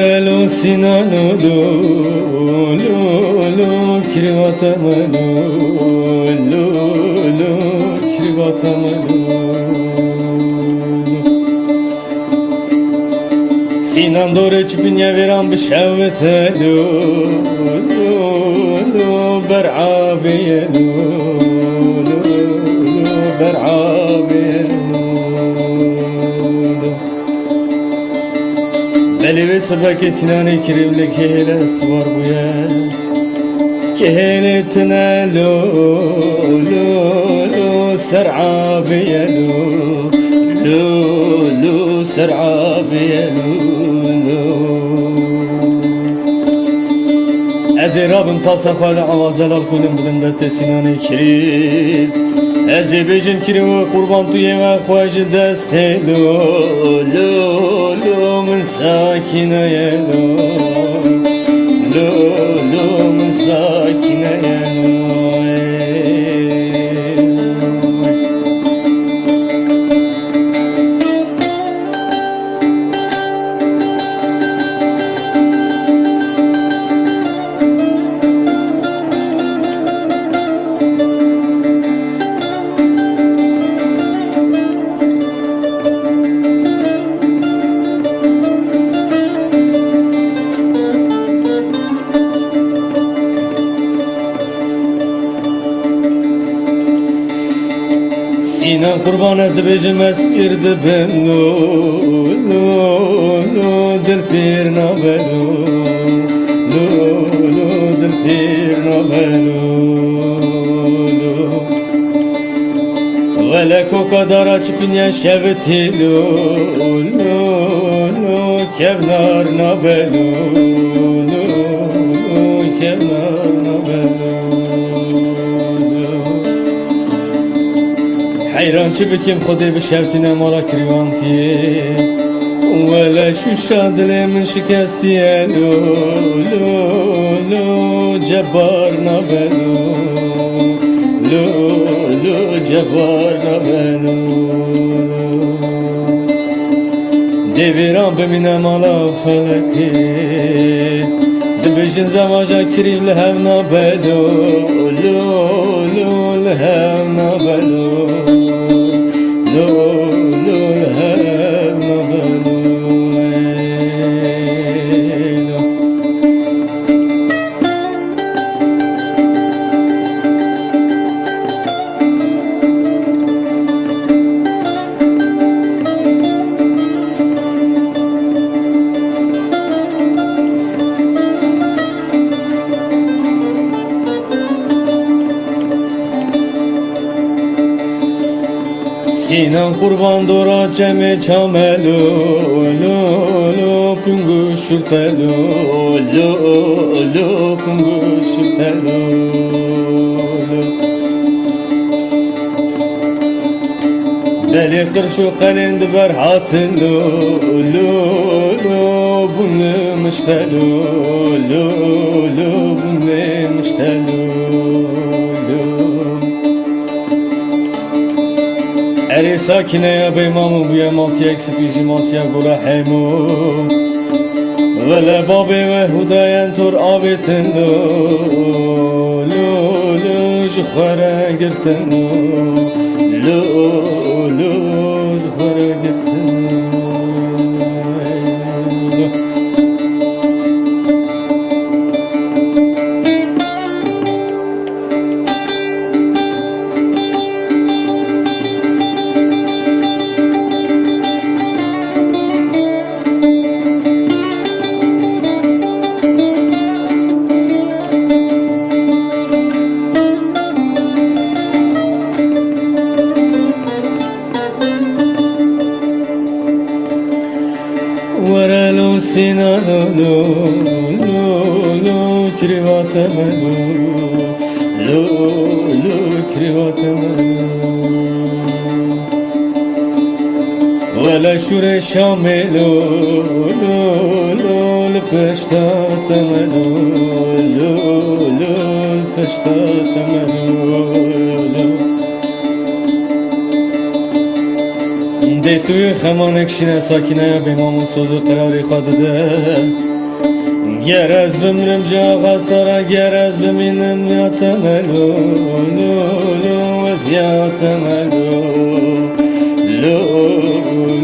ورلو سینانو لو لو لو کریواتملو لو لو کریواتملو Sinan doğru çipinye veran bir şevvete lu lu lu ber'abiye lu lu lu ber'abiye lu Beli ve sabaki Sinan'ı kirimlik hele suvar bu yer Keheletine lu lu lu ser'abiye lu lu lu ser'abiye lu Ezi Rabbim ta sefale avazeler kulüm bilin deste Sinan-ı Kirim Ezi bejim kirim ve kurban tuye ve khvacı deste Lu lu lu min sakineye lu Lu lu min sakineye lu Sinan kurban ezdi bejimez birdi ben lu lu lu dil pir nabelu lu lu dil pir nabelu lu Veleko kadar açıp inye şevti lu lu lu kevnar nabelu lu lu kevnar nabelu حیران چی بکیم خودی به شرطینه مالا کریوانتیه ولی شوشا دل من شکستیه لو لو لو جبار نبلو لو لو جبار نبلو دیویران بمینه مالا فلکی دبیجن زواجا کریم لهم نبلو لو لو لهم نبلو لو لو لهم نبلو Sinan kurban dora ceme çamelu lu lu pungu şurtelu lu lu pungu şurtelu Deliktir şu kalend berhatın lu lu lu bunu müştelu lu lu bunu müştelu Eri sakine ya beymamu bu ya masya eksik işi masya gula hemu Vele babi ve hudayen tur abitin lu Lu lu jukhara girtin lu Lu lu jukhara girtin ورلو سینانو لو لو لو کریواتملو لو لو کریواتملو ولا شور شاملو لو لو لپشتاتملو لو لو لپشتاتملو دی توی خمان اکشینه ساکینه بیمامون سوزو قراری خواده ده Gerez bimrim jağa sara gerez biminim yatamelu lu lu ez yatamelu lu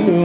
lu